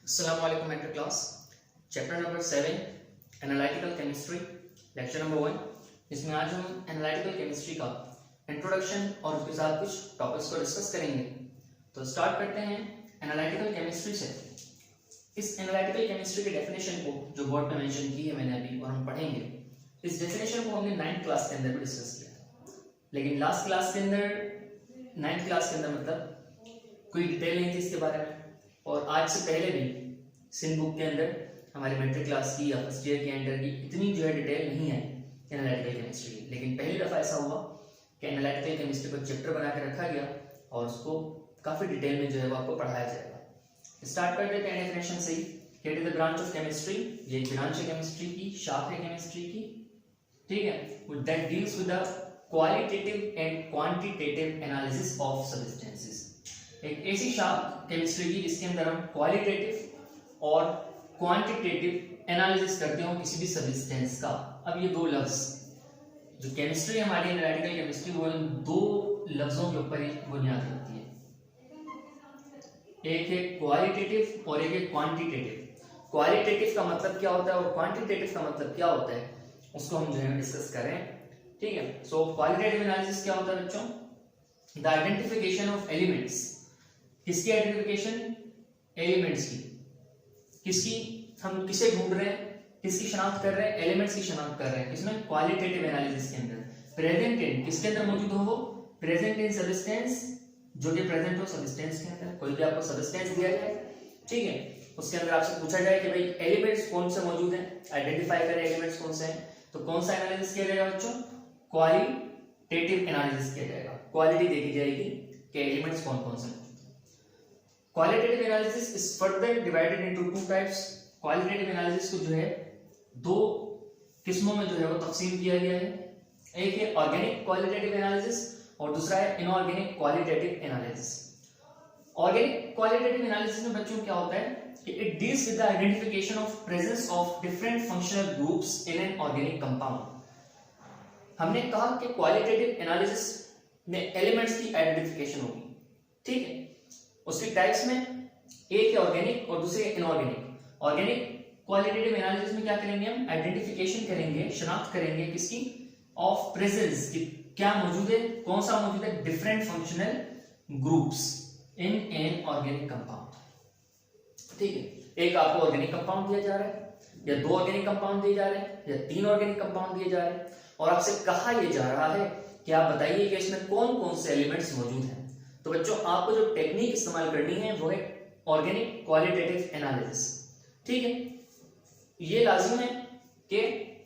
Assalamualaikum matric class. Chapter number 7 analytical chemistry, lecture number 1। इसमें आज हम एनालिटिकल केमिस्ट्री का इंट्रोडक्शन और उसके साथ कुछ टॉपिक्स को डिस्कस करेंगे। तो स्टार्ट करते हैं एनालिटिकल केमिस्ट्री से। इस एनालिटिकल केमिस्ट्री के डेफिनेशन को जो बोर्ड पे मेंशन की है मैंने अभी और हम पढ़ेंगे, इस डेफिनेशन को हमने 9th क्लास के अंदर भी डिस्कस किया था, लेकिन लास्ट क्लास के अंदर 9th क्लास के अंदर मतलब कोई डिटेल नहीं थी इसके बारे में। और आज से पहले भी सिन बुक के अंदर हमारी मैट्रिक क्लास की या फर्स्ट ईयर के अंदर की इतनी जो है डिटेल नहीं है एनालिटिकल केमिस्ट्री की। लेकिन पहली दफ़ा ऐसा हुआ कि एनालिटिकल केमिस्ट्री को चैप्टर बना के रखा गया और उसको काफ़ी डिटेल में जो है वो आपको पढ़ाया जाएगा। स्टार्ट कर देते हैं डेफिनेशन से ही। It is the branch of chemistry, ये ब्रांच है केमिस्ट्री की, शाख है केमिस्ट्री की, ठीक है, that deals with the qualitative and quantitative analysis of substances. एक ऐसी शाख केमिस्ट्री की जिसके अंदर हम क्वालिटेटिव और क्वांटिटेटिव एनालिसिस करते हो किसी भी सब्सटेंस का। अब ये दो लफ्ज जो केमिस्ट्री हमारी एनालिटिकल केमिस्ट्री, वो इन दो लफ्जों के ऊपर ही बुनियाद रखती है। एक है क्वालिटेटिव और एक है क्वांटिटेटिव। क्वालिटेटिव का मतलब क्या होता है और क्वांटिटेटिव का मतलब क्या होता है, उसको हम जो है डिस्कस करें, ठीक है। सो क्वालिटेटिव एनालिसिस क्या होता है बच्चों? The identification of elements. किसकी आइडेंटिफिकेशन? एलिमेंट्स की। किसकी? हम किसे ढूंढ रहे हैं, किसकी शनाख्त कर रहे हैं? एलिमेंट्स की शनाख्त कर रहे हैं। किसमें? क्वालिटेटिव एनालिसिस के अंदर। प्रेजेंट इन किसके अंदर मौजूद हो? वो प्रेजेंट इन सब्सटेंस, जो कि प्रेजेंट हो सब्सटेंस के अंदर। कोई भी आपको सब्सटेंस दिया जाए, ठीक है, उसके अंदर आपसे पूछा जाए कि भाई एलिमेंट्स कौन से मौजूद हैं, आइडेंटिफाई करें एलिमेंट्स कौन से हैं, तो कौन सा एनालिसिस किया जाएगा बच्चों? क्वालिटेटिव एनालिसिस किया जाएगा। क्वालिटी देखी जाएगी कि एलिमेंट्स कौन कौन से हैं। Qualitative analysis is further divided into two types. Qualitative analysis को जो है दो किस्मों में जो है वो तकसीम किया गया है। एक है ऑर्गेनिक क्वालिटेटिव एनालिसिस और दूसरा है inorganic qualitative analysis. Organic qualitative analysis में बच्चों क्या होता है कि it deals with the identification of presence of different functional groups in an organic compound. हमने कहा कि क्वालिटेटिव एनालिसिस में एलिमेंट्स की आइडेंटिफिकेशन होगी, ठीक है। उसकी टाइप्स में एक है ऑर्गेनिक और दूसरी है इनऑर्गेनिक। ऑर्गेनिक क्वालिटेटिव एनालिसिस में क्या करेंगे हम? आइडेंटिफिकेशन करेंगे, शनाख्त करेंगे किसकी? ऑफ प्रेजेंस की, क्या मौजूद है, कौन सा मौजूद है, different functional groups in an organic compound, ठीक है। एक आपको ऑर्गेनिक कंपाउंड दिया जा रहा है, या दो ऑर्गेनिक कंपाउंड दिए जा रहे हैं, या तीन ऑर्गेनिक कंपाउंड दिए जा रहे हैं, और आपसे कहा यह जा रहा है कि आप बताइए कि इसमें कौन कौन से एलिमेंट्स मौजूद हैं। तो बच्चों आपको जो टेक्निक इस्तेमाल करनी है वो है ऑर्गेनिक क्वालिटेटिव एनालिसिस, ठीक है। ये लाजिम है कि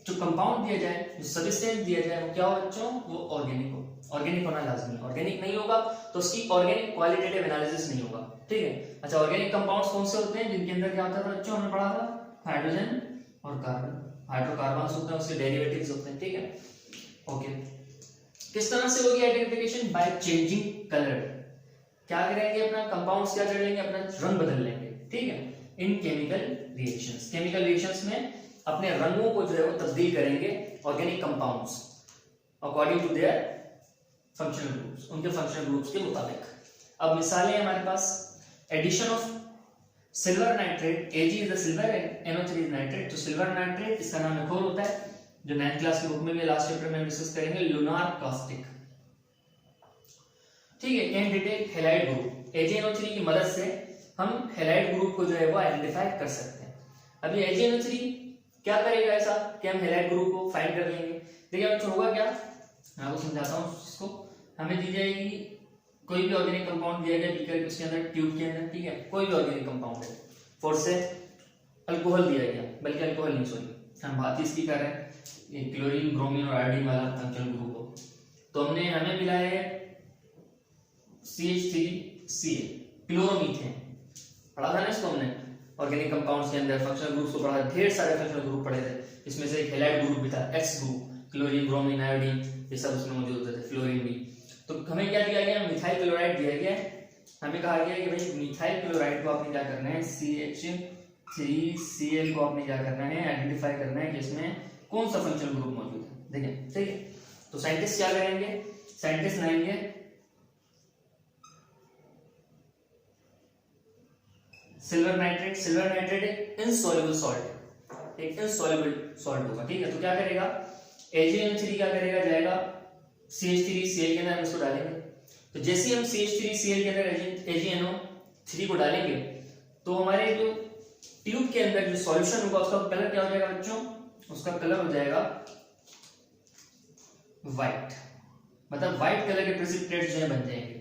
जो कंपाउंड दिया जाए, जो सब्सटेंस दिया जाए, वो क्या हो बच्चों? वो ऑर्गेनिक हो। ऑर्गेनिक होना लाजमी है। ऑर्गेनिक नहीं होगा तो उसकी ऑर्गेनिक क्वालिटेटिव एनालिसिस नहीं होगा, ठीक है। अच्छा, ऑर्गेनिक कंपाउंड्स कौन से होते हैं जिनके अंदर क्या होता है बच्चों? हमने पढ़ा था हाइड्रोजन और कार्बन, हाइड्रोकार्बन्स होते हैं, उसके डेरिवेटिव्स होते हैं, ठीक है, ओके। किस तरह से होगी आइडेंटिफिकेशन? By changing colour. क्या करेंगे? अपना कंपाउंड्स क्या कर लेंगे? अपना रंग बदल लेंगे, ठीक है, in chemical reactions. Chemical reactions में अपने रंगों को जो है वो तब्दील करेंगे organic compounds according to their functional groups, उनके फंक्शनल ग्रुप्स के मुताबिक। अब मिसालें हैं हमारे पास। Addition of silver nitrate, Ag is the silver and NO3 is nitrate. तो सिल्वर नाइट्रेट, इसका नाम एक और होता है जो 9th क्लास के बुक में भी लास्ट चैप्टर में डिस्कस करेंगे, लूनार कास्टिक, ठीक है। Can detect halide group. AgNO3 की मदद से हम हैलाइड ग्रुप को जो है वो आइडेंटिफाई कर सकते हैं। अभी AgNO3 क्या करेगा ऐसा कि हम हैलाइड ग्रुप को फाइंड कर लेंगे? देखिए बच्चों होगा क्या, मैं आपको समझाता हूँ इसको। हमें दी जाएगी कोई भी ऑर्गेनिक कंपाउंड दिया गया बीकर, उसके अंदर ट्यूब के अंदर, ठीक है, कोई भी ऑर्गेनिक कंपाउंड है, फोर से अल्कोहल दिया गया, बल्कि अल्कोहल नहीं, सॉरी, हम बात इसकी कर रहे हैं क्लोरीन, ब्रोमीन और आयोडीन वाला फंक्शनल ग्रुप हो। तो हमें मिला है CH3Ca, क्लोरोमीथेन। पढ़ा था ना इसको हमने ऑर्गेनिक कंपाउंड्स के अंदर फंक्शनल ग्रुप्स को पढ़ा, ढेर सारे फंक्शनल ग्रुप पढ़े थे। इसमें से एक हैलाइड ग्रुप भी था, X group, chlorine, bromine, iodine, ये सब उसमें मौजूद होते थे, फ्लोरीन भी। तो हमें क्या दिया गया? मिथाइल क्लोराइड दिया गया है। हमें कहा गया कि भाई मिथाइल क्लोराइड को आपने क्या करना है? CH3Cl को आपने क्या करना है? आइडेंटिफाई करना है कि इसमें कौन सा फंक्शनल ग्रुप मौजूद है, देखिए, ठीक है। तो साइंटिस्ट क्या करेंगे? साइंटिस्ट लाएंगे सिल्वर नाइट्रेट एक इनसॉल्युबल सॉल्ट है, एक इनसॉल्युबल सॉल्ट होगा, ठीक है। तो क्या करेगा, AgNO3 क्या करेगा, जाएगा CH3Cl के अंदर, हम इसको डालेंगे। तो जैसे हम CH3Cl के अंदर AgNO3 को डालेंगे तो हमारे जो ट्यूब के अंदर जो सॉल्यूशन होगा उसका कलर क्या हो जाएगा बच्चों, उसका कलर हो जाएगा व्हाइट, मतलब व्हाइट कलर के प्रेसिपिटेट्स जो है बन जाएंगे।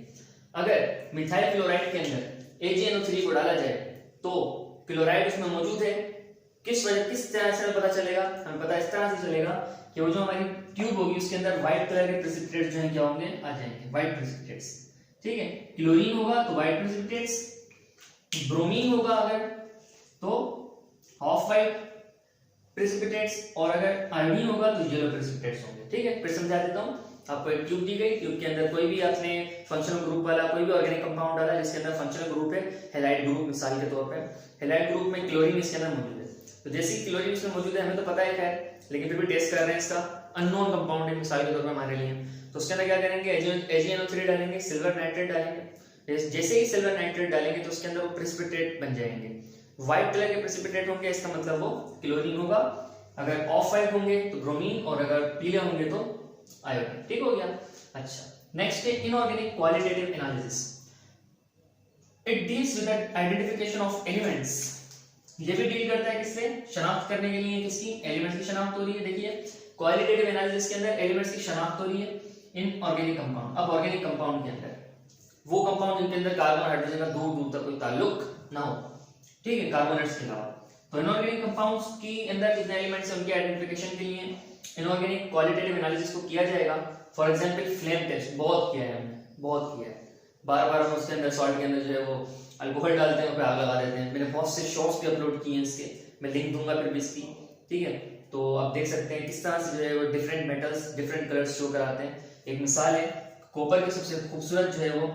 अगर मिथाइल क्लोराइड के अंदर AgNO3 को डाला जाए तो क्लोराइड उसमें मौजूद है, किस तरह से पता चलेगा, हमें पता इस तरह से चलेगा कि वो जो हमारी ट्यूब होगी उसके अंदर व्हाइट कलर के प्रेसिपिटेट्स जो है क्या होंगे, आ जाएंगे, व्हाइट प्रेसिपिटेट्स, ठीक है। क्लोरीन होगा तो व्हाइट प्रेसिपिटेट्स, ब्रोमीन होगा अगर तो ऑफ व्हाइट प्रेसिपिटेट्स, और अगर आयोडीन होगा तो येलो प्रेसिपिटेट्स होंगे, ठीक है। फिर समझा देता हूं, आपको एक ट्यूब दी गई, ट्यूब के अंदर कोई भी आपने फंक्शनल ग्रुप वाला कोई भी ऑर्गेनिक कंपाउंड डाला जिसके अंदर फंक्शनल ग्रुप है हैलाइड ग्रुप, मिसाल के तौर पे हैलाइड ग्रुप में क्लोरीन इसके अंदर मौजूद है। तो जैसे ही क्लोरीन इसमें मौजूद है हमें तो पता है खैर, लेकिन फिर भी टेस्ट कर रहे हैं, इसका अननोन कंपाउंड है मिसाल के तौर पे हमारे लिए, तो उसके अंदर क्या करेंगे, AgNO3 डालेंगे, सिल्वर नाइट्रेट डालेंगे। जैसे ही सिल्वर नाइट्रेट डालेंगे तो उसके अंदर वो प्रेसिपिटेट बन जाएंगे, व्हाइट कलर के प्रेसिपिटेट होंगे, इसका मतलब वो क्लोरीन होगा। अगर ऑफ व्हाइट होंगे तो ब्रोमीन, और अगर पीले होंगे तो आयोडीन, ठीक हो गया। अच्छा, नेक्स्ट है inorganic qualitative analysis. It deals with the identification of elements. ये भी डील करता है किससे, शनाख्त करने के लिए, किसकी, एलिमेंट्स की शनाख्त हो रही है। देखिए क्वालिटेटिव एनालिसिस के अंदर एलिमेंट्स की शनाख्त हो रही है इन ऑर्गेनिक कंपाउंड। अब ऑर्गेनिक कंपाउंड के अंदर वो कंपाउंड जिनके अंदर कार्बन हाइड्रोजन का दूर दूर तक कोई ताल्लुक ना हो, ठीक है, कार्बोनेट्स के अलावा। तो इनऑर्गेनिक कंपाउंड्स की अंदर जितने एलिमेंट्स हैं उनके आइडेंटिफिकेशन के लिए इनऑर्गेनिक क्वालिटेटिव एनालिसिस को किया जाएगा। फॉर एग्जांपल फ्लेम टेस्ट बहुत किया है हमने, बहुत किया है, बार बार हम उसके अंदर सॉल्ट के अंदर जो है वो अल्कोहल डालते हैं, उस पर आग लगा देते हैं। मैंने बहुत से शॉर्ट्स भी अपलोड किए हैं इसके, मैं लिंक दूंगा फिर भी इसकी, ठीक है। तो आप देख सकते हैं किस तरह से जो है वो different metals different colours show कराते हैं। एक मिसाल है कॉपर की, सबसे खूबसूरत जो है वो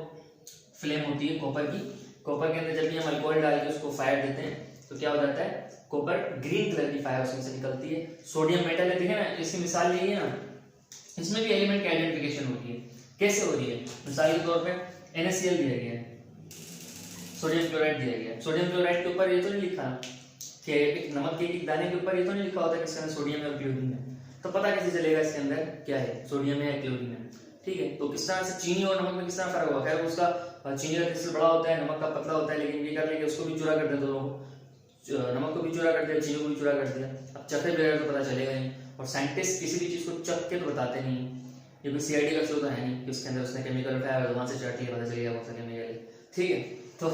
फ्लेम होती है कॉपर की। कॉपर के अंदर जब भी हम अल्कोहल डाल के उसको फायर देते हैं तो क्या हो जाता है, कॉपर ग्रीन कलर की फायर उसमें से निकलती है। सोडियम मेटल है, देखें ना, इसकी मिसाल लीजिए ना, इसमें भी एलिमेंट की आइडेंटिफिकेशन होती है। कैसे हो रही है, मिसाल के तौर पे NaCl दिया गया है, सोडियम क्लोराइड दिया गया है। सोडियम क्लोराइड के ऊपर ये तो नहीं लिखा कि नमक के एक दाने के ऊपर ये तो नहीं लिखा होता कि इसके अंदर सोडियम है और क्लोरीन है, तो पता कैसे चलेगा इसके अंदर क्या है, सोडियम है या क्लोरीन है, ठीक है। तो किस तरह से चीनी और नमक में किस तरह फर्क हुआ, खैर उसका चीनी का क्रिस्टल बड़ा होता है, नमक का पतला होता है, लेकिन ये कर लेंगे उसको भी चूरा कर दे, दोनों नमक को भी चूरा कर दिया, चीनी को भी चूरा कर दिया। अब चखे बगैर तो पता चलेगा नहीं, और साइंटिस्ट किसी भी चीज को चख के तो बताते नहीं, ये कोई CID का शो तो है नहीं कि उसके अंदर उसने केमिकल उठाया और वहां से चट लिया, पता चलेगा कौन सा केमिकल है, ठीक है। तो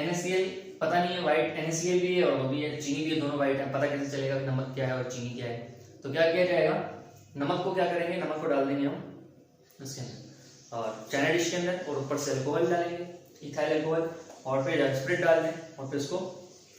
NaCl पता नहीं है, व्हाइट NaCl भी है और वो भी है, चीनी भी है, दोनों व्हाइट है, पता कैसे चलेगा कि नमक क्या है और चीनी क्या है। तो क्या किया जाएगा, नमक को क्या करेंगे, नमक को डाल देंगे हम उसके अंदर और चाइना डिश के अंदर, और ऊपर से अल्कोहल डालेंगे, इथाइल अल्कोहल, और फिर स्प्रिट डाल दें और फिर उसको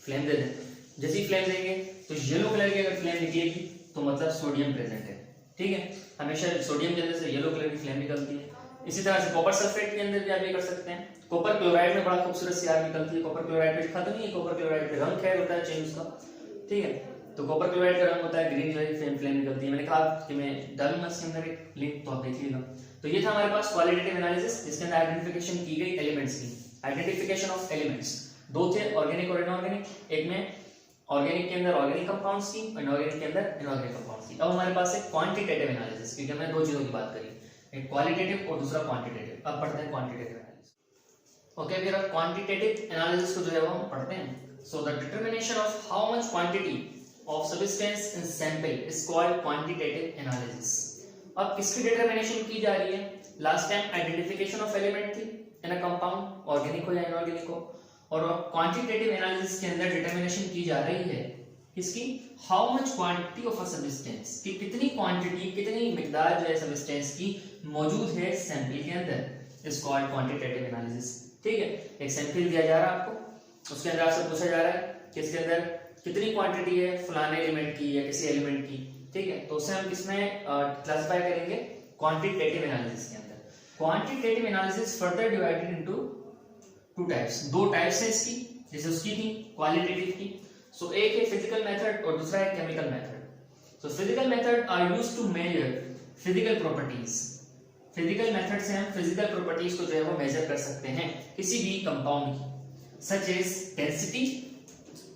फ्लेम दे दें। जैसे ही फ्लेम देंगे तो येलो कलर की अगर फ्लेम निकलेगी तो मतलब सोडियम प्रेजेंट है, ठीक है। हमेशा सोडियम के अंदर से येलो कलर की फ्लेम निकलती है। इसी तरह से कॉपर सल्फेट के अंदर भी आप ये कर सकते हैं। कॉपर क्लोराइड में बड़ा खूबसूरत सी आग निकलती है। कॉपर क्लोराइड पे लिखा तो नहीं है, कॉपर क्लोराइड पे रंग खैर होता है चेंज उसका, ठीक है। तो कॉपर क्लोराइड का रंग होता है ग्रीन, जो फ्लेम निकलती है। मैंने कहा कि मैं डालूंगा इसके अंदर एक लिंक, तो आप देखिएगा। तो ये था हमारे पास क्वालिटेटिव एनालिसिस, जिसके अंदर आइडेंटिफिकेशन की गई एलिमेंट्स की, आइडेंटिफिकेशन ऑफ एलिमेंट्स। दो थे, ऑर्गेनिक और इनऑर्गेनिक। एक में ऑर्गेनिक के अंदर ऑर्गेनिक कंपाउंड्स की, इनऑर्गेनिक के अंदर इनऑर्गेनिक कंपाउंड्स की। अब हमारे पास है क्वांटिटेटिव एनालिसिस, क्योंकि हमने दो चीजों की बात करी, एक क्वालिटेटिव और दूसरा क्वांटिटेटिव। अब पढ़ते हैं क्वांटिटेटिव एनालिसिस। ओके, फिर अब क्वांटिटेटिव एनालिसिस को जो है वो हम पढ़ते हैं। So the determination of how much quantity of substance in sample is called quantitative analysis. अब किसकी डिटरमिनेशन की जा रही है? Last time identification of element थी इन अ कंपाउंड, ऑर्गेनिक हो या इनऑर्गेनिक हो, और क्वांटिटेटिव एनालिसिस के अंदर डिटरमिनेशन की जा रही है किसकी? How much quantity of a substance, कि कितनी क्वांटिटी, कितनी मिकदार जो है सब्सटेंस की मौजूद है सैंपल के अंदर, इज कॉल्ड क्वांटिटेटिव एनालिसिस। ठीक है, एक सैंपल दिया जा रहा है आपको, उसके अंदर आपसे पूछा जा रहा है कि इसके अंदर कितनी क्वांटिटी है फलाने एलिमेंट की या किसी एलिमेंट की, ठीक है। तो उसे हम किसमें क्लासिफाई करेंगे? क्वांटिटेटिव एनालिसिस के अंदर। Quantitative analysis further divided into two types, दो टाइप्स है इसकी, जैसे उसकी थी क्वालिटेटिव की। सो एक है फिजिकल मेथड और दूसरा है chemical method. So physical method are used to measure physical properties. Physical method से हम फिजिकल प्रॉपर्टीज को जो है वो मेजर कर सकते हैं किसी भी कंपाउंड की। सच एज डेंसिटी,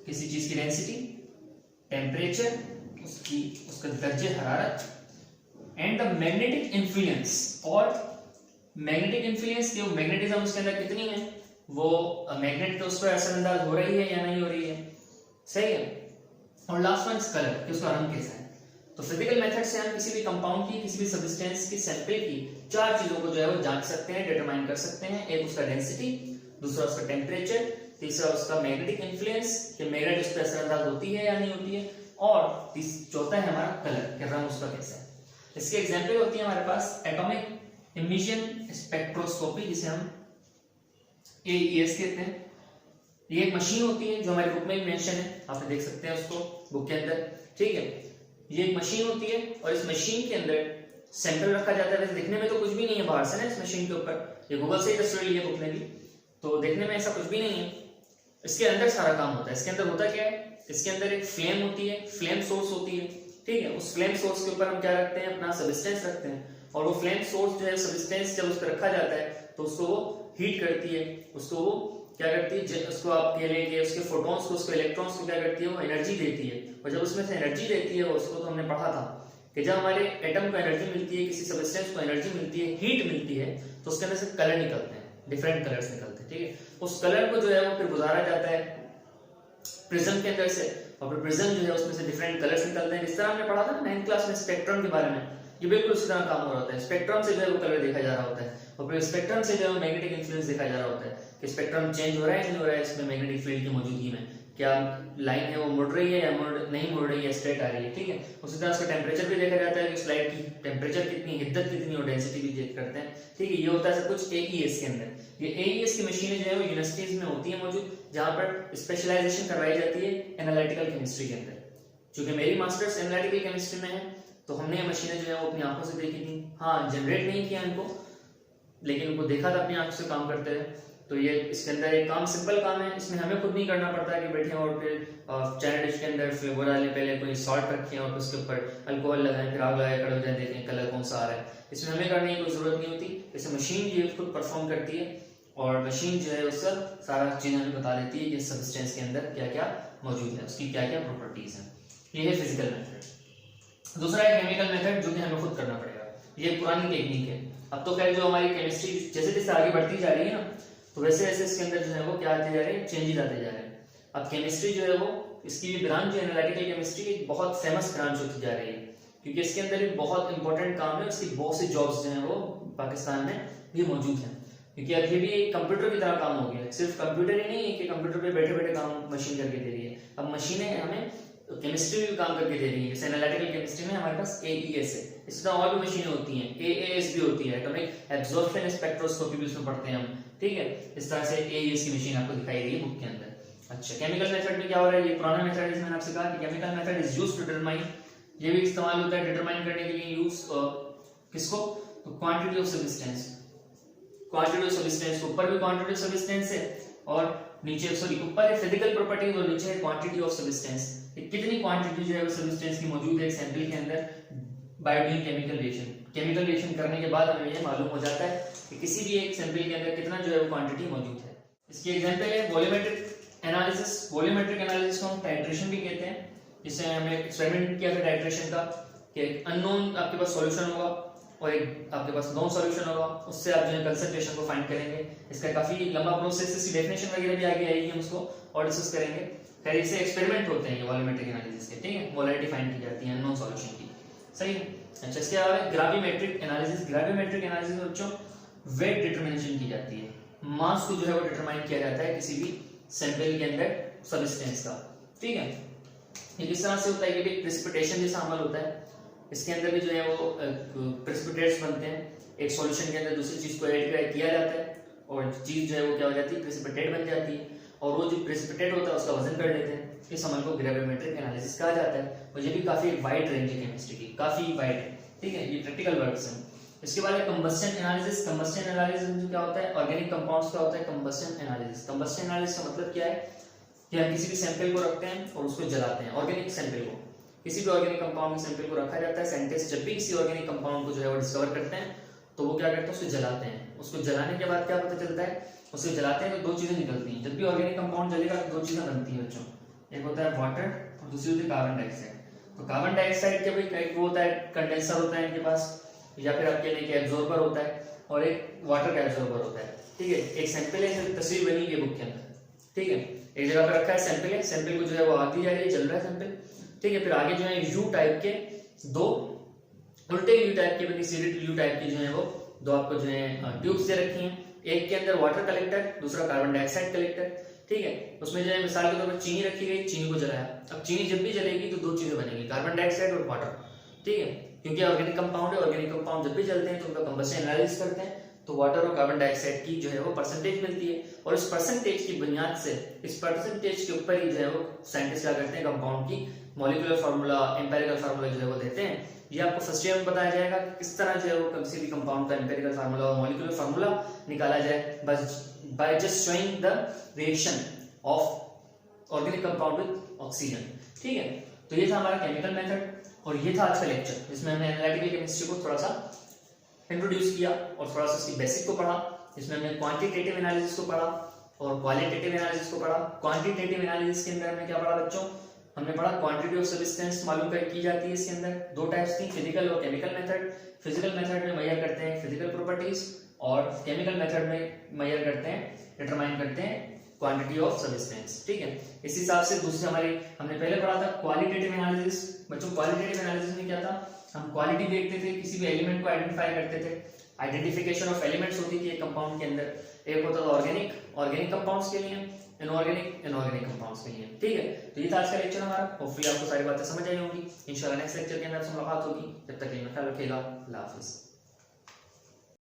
किसी चीज की डेंसिटी, टेम्परेचर, उसका दर्जे हरारत, एंड द मैग्नेटिक इन्फ्लुएंस, और मैग्नेटिक इन्फ्लुएंस की मैग्नेटिज्म उसके अंदर कितनी है, वो मैग्नेट तो उस पर असरअंदाज हो रही है या नहीं हो रही है, सही है। और लास्ट वन कलर, कि उसका रंग कैसा है। तो फिजिकल मेथड से हम किसी भी कंपाउंड की, किसी भी सब्सटेंस की सैंपल की 4 चीजों को जो है वो जांच सकते हैं, डिटरमाइन कर सकते हैं। एक उसका डेंसिटी, दूसरा उसका टेम्परेचर, तीसरा उसका मैग्नेटिक इन्फ्लुएंस कि मैग्नेट उस पर असरअंदाज होती है या नहीं होती है, और चौथा है हमारा कलर, कि रंग उसका कैसा है। इसके एग्जाम्पल होती है हमारे पास एटॉमिक इमिशन स्पेक्ट्रोस्कोपी, जिसे हम AES कहते हैं। ये एक मशीन होती है जो हमारे बुक में मेंशन है, आप देख सकते हैं उसको बुक के अंदर, ठीक है। ये एक मशीन होती है और इस मशीन के अंदर सैंपल रखा जाता है। वैसे दिखने में तो कुछ भी नहीं है बाहर से ना इस मशीन के ऊपर, ये गूगल से ही तस्वीर ली है बुक ने भी, तो देखने में ऐसा कुछ भी नहीं है। इसके अंदर सारा काम होता है। इसके अंदर होता क्या है, इसके अंदर एक फ्लेम होती है, फ्लेम सोर्स होती है, ठीक है। उस फ्लेम सोर्स के ऊपर हम क्या रखते हैं, अपना सब्सटेंस रखते हैं, और वो फ्लेम सोर्स जो है सब्सटेंस जब उस पर रखा जाता है तो उसको वो हीट करती है, उसको वो क्या करती है, उसको आप कह लेंगे उसके फोटॉन्स को, उसको इलेक्ट्रॉन्स को क्या करती है, वो एनर्जी देती है। और जब उसमें से एनर्जी देती है वो, उसको तो हमने पढ़ा था कि जब हमारे एटम को एनर्जी मिलती है, किसी सब्सटेंस को एनर्जी मिलती है, हीट मिलती है, तो उसके अंदर से कलर निकलते हैं, डिफरेंट कलर्स निकलते हैं, ठीक है। उस कलर को जो है वो फिर गुजारा जाता है प्रिज्म के अंदर से, और फिर प्रिज्म जो है उसमें से डिफरेंट कलर्स निकलते हैं। जिस तरह हमने पढ़ा था 9th क्लास में स्पेक्ट्रम के बारे में, ये बिल्कुल उसी तरह काम हो रहा होता है। स्पेक्ट्रम से जो है वो कलर देखा जा रहा होता है, और फिर स्पेक्ट्रम से जो है मैग्नेटिक इन्फ्लुएंस देखा जा रहा होता है कि स्पेक्ट्रम चेंज हो रहा है नहीं हो रहा है इसमें मैग्नेटिक फील्ड की मौजूदगी में, क्या लाइन है वो मुड़ रही है या नहीं मुड़ रही है, स्ट्रेट आ रही है, ठीक है। उसी तरह उसका टेम्परेचर भी देखा जाता है कि स्लाइड की टेम्परेचर कितनी, हिद्दत कितनी, और डेंसिटी भी चेक करते हैं, ठीक है। ये होता है सब कुछ AES के अंदर। ये AES की मशीनें जो है वो यूनिवर्सिटीज में होती है मौजूद, जहाँ पर स्पेशलाइजेशन करवाई जाती है एनालिटिकल केमिस्ट्री के अंदर। चूंकि मेरी मास्टर्स एनालिटिकल केमिस्ट्री में है, तो हमने ये मशीनें जो है वो अपनी आंखों से देखी थी। हाँ, जनरेट नहीं किया इनको, लेकिन उनको देखा था अपनी आंखों से काम करते हुए। तो ये इसके अंदर एक काम सिंपल काम है, इसमें हमें खुद नहीं करना पड़ता कि बैठे और फिर चाइना डिश के अंदर फ्लेवर डालें, पहले कोई सॉल्ट रखें और उसके ऊपर अल्कोहल लगाएं, फिर आग लगाए खड़े हो जाए, देखें कलर कौन सा आ रहा है। इसमें हमें करने की कोई जरूरत नहीं होती, इसे मशीन जो है खुद परफॉर्म करती है, और मशीन जो है उसका सारा चीज हमें बता देती है कि सब्सटेंस के अंदर क्या क्या मौजूद है, उसकी क्या क्या प्रॉपर्टीज है। ये है फिजिकल मेथड। दूसरा है केमिकल मेथड, जो कि हमें खुद करना पड़ेगा। ये पुरानी टेक्निक है। अब तो खैर जो हमारी केमिस्ट्री जैसे जैसे आगे बढ़ती जा रही है ना, तो वैसे वैसे इसके अंदर जो है वो क्या आते जा रहे हैं, चेंजेस आते जा रहे हैं। अब केमिस्ट्री जो है वो, इसकी भी ब्रांच जो एनालिटिकल केमिस्ट्री एक बहुत फेमस ब्रांच होती जा रही है, क्योंकि इसके अंदर भी बहुत इंपॉर्टेंट काम है। उसकी बहुत सी जॉब्स जो है वो पाकिस्तान में भी मौजूद हैं, क्योंकि अब ये भी कंप्यूटर की तरह काम हो गया है। सिर्फ कंप्यूटर ही नहीं है कि कंप्यूटर पे बैठे बैठे काम मशीन करके दे रही है, अब मशीनें हमें केमिस्ट्री भी काम करके दे रही है। जैसे एनालिटिकल केमिस्ट्री में हमारे पास AES है, इस तरह और भी मशीनें होती हैं, AAS भी होती है, एटॉमिक एब्जॉर्प्शन स्पेक्ट्रोस्कोपी भी उसमें पढ़ते हैं हम, ठीक है। इस तरह से AES की मशीन आपको दिखाई गई है बुक के अंदर। अच्छा, केमिकल मेथड में क्या हो रहा है, ये पुराना मेथड है, मैंने आपसे कहा कि chemical method is used to determine, ये भी इस्तेमाल होता है डिटरमाइन करने के लिए, यूज किसको, तो quantity of substance, quantity of substance, ऊपर भी क्वांटिटी ऑफ सब्सटेंस है और नीचे, सॉरी ऊपर है फिजिकल प्रॉपर्टीज और नीचे है क्वांटिटी ऑफ सब्सटेंस, कितनी क्वांटिटी जो है वो सब्सटेंस की मौजूद है सैंपल के अंदर by doing chemical reaction. Chemical reaction करने के बाद हमें ये मालूम हो जाता है कि किसी भी एक सैंपल के अंदर कितना जो है वो क्वांटिटी मौजूद है। इसकी एग्जांपल है वॉल्यूमेट्रिक एनालिसिस। वॉल्यूमेट्रिक एनालिसिस को हम टाइट्रेशन भी कहते हैं, जिससे हमने एक्सपेरिमेंट किया था टाइट्रेशन का, कि अननोन आपके पास सॉल्यूशन होगा और एक आपके पास नॉन सॉल्यूशन होगा, उससे आप जो है कंसंट्रेशन को फाइंड करेंगे। इसका काफी लंबा प्रोसेस, इसकी डेफिनेशन वगैरह भी आगे आएगी, हम उसको और डिस्कस करेंगे। खैर इससे एक्सपेरिमेंट होते हैं ये वॉल्यूमेट्रिक एनालिसिस के, ठीक है, मोलैरिटी फाइंड की जाती है नॉन सॉल्यूशन की, सही है। अच्छा, इसके अलावा ग्राविमेट्रिक एनालिसिस। ग्राविमेट्रिक एनालिसिस में बच्चों वेट डिटरमिनेशन की जाती है, मास को जो है वो डिटरमाइन किया जाता है किसी भी सैंपल के अंदर सब्सटेंस का, ठीक है। ये किस तरह से होता है कि प्रेसिपिटेशन जैसा अमल होता है, इसके अंदर भी जो है वो प्रेसिपिटेट्स बनते हैं, एक सॉल्यूशन के अंदर दूसरी चीज को ऐड किया जाता है और चीज जो है वो क्या हो जाती है, प्रेसिपिटेट बन जाती है, और वो जो प्रेसिपिटेट होता है उसका वजन कर लेते हैं। इस अमल को ग्रेविमेट्रिक एनालिसिस कहा जाता है, और ये भी काफी वाइड रेंज है केमिस्ट्री की, काफी वाइड है, ठीक है। ये प्रैक्टिकल वर्क्स हैं। इसके बाद है कंबस्शन एनालिसिस। कंबस्शन एनालिसिस में क्या होता है, ऑर्गेनिक कंपाउंड्स का होता है कंबस्शन एनालिसिस। कंबस्शन एनालिसिस का मतलब क्या है कि हम किसी भी सैंपल को रखते हैं और उसको जलाते हैं। ऑर्गेनिक सैंपल को, किसी भी ऑर्गेनिक कंपाउंड के सैंपल को रखा जाता है, साइंटिस्ट जब भी किसी ऑर्गेनिक कंपाउंड को जो है वो डिस्कवर करते हैं तो वो क्या करते हैं, उसको जलाते हैं। उसको जलाने के बाद क्या पता चलता है, उसे जलाते हैं तो दो चीजें निकलती हैं। जब भी ऑर्गेनिक कंपाउंड जलेगा तो दो चीजें बनती हैं बच्चों, एक होता है वाटर और दूसरी होती है कार्बन डाइऑक्साइड। तो कार्बन डाइऑक्साइड के भाई एक वो होता है कंडेंसर होता है इनके पास, या फिर आपके लिए एक एब्जॉर्बर होता है और एक वाटर का एब्जॉर्बर होता है। ठीक है, एक सैंपल है, तस्वीर बनी है बुक के अंदर। ठीक है, एक जगह पर रखा है सैंपल है, सैंपल को जो है वो आग दी जा रही है, जल रहा है सैंपल। ठीक है, फिर आगे जो है यू टाइप के दो उल्टे यू टाइप के सीरीड यू टाइप की जो है वो दो आपको जो है ट्यूब्स दे रखी हैं, एक के अंदर वाटर कलेक्टर, दूसरा कार्बन डाइऑक्साइड कलेक्टर। ठीक है, उसमें जो है मिसाल के तौर पर चीनी रखी गई, चीनी को जलाया। अब चीनी जब भी जलेगी तो दो चीजें बनेगी, कार्बन डाइऑक्साइड और वाटर। ठीक है, क्योंकि ऑर्गेनिक कंपाउंड है, ऑर्गेनिक कंपाउंड जब भी जलते हैं तो उनका कंबशन एनालिसिस करते हैं तो वाटर और कार्बन डाइऑक्साइड की जो है वो परसेंटेज मिलती है, और इस परसेंटेज की बुनियाद से, इस परसेंटेज के ऊपर ही जो है वो साइंटिस्ट क्या करते हैं, कंपाउंड की मॉलिक्यूलर फार्मूला, एम्पेरिकल फार्मूला जो है वो देते हैं। ये आपको फर्स्ट ईयर में बताया जाएगा किस तरह जो है वो किसी भी कंपाउंड का एम्पेरिकल फार्मूला और मॉलिक्यूलर फार्मूला निकाला जाए, बस by just showing the reaction of organic compound with oxygen. ठीक है, तो ये था हमारा केमिकल मेथड और ये था आज का लेक्चर, जिसमें हमने एनालिटिकल केमिस्ट्री को थोड़ा सा इंट्रोड्यूस किया और थोड़ा सा उसकी बेसिक को पढ़ा। इसमें हमने क्वांटिटेटिव एनालिसिस को पढ़ा और क्वालिटेटिव एनालिसिस को पढ़ा। क्वांटिटेटिव एनालिसिस के अंदर हमने क्या पढ़ा बच्चों, हमने पढ़ा क्वांटिटी ऑफ सब्सटेंस मालूम कर की जाती है। इसके अंदर दो टाइप्स थी, फिजिकल और केमिकल मेथड। फिजिकल मेथड में मेजर करते हैं फिजिकल प्रॉपर्टीज और केमिकल मेथड में मेजर करते हैं, डिटरमाइन करते हैं क्वांटिटी ऑफ सब्सटेंस। ठीक है, इस हिसाब से दूसरे हमारे हमने पहले पढ़ा था क्वालिटेटिव एनालिसिस। बच्चों क्वालिटेटिव एनालिसिस में क्या था, हम क्वालिटी देखते थे, किसी भी एलिमेंट को आइडेंटिफाई करते थे। आइडेंटिफिकेशन ऑफ एलिमेंट्स होती थी एक कंपाउंड के अंदर, एक होता था ऑर्गेनिक कंपाउंड्स के लिए, इनऑर्गेनिक कंपाउंड्स के लिए। ठीक है, तो ये था आज का लेक्चर हमारा। होपफुली आपको सारी बातें समझ आई होंगी। इंशाल्लाह नेक्स्ट लेक्चर के अंदर आपसे मुलाकात होगी। जब तक के लिए ख्याल रखिएगा। अल्लाह हाफिज़।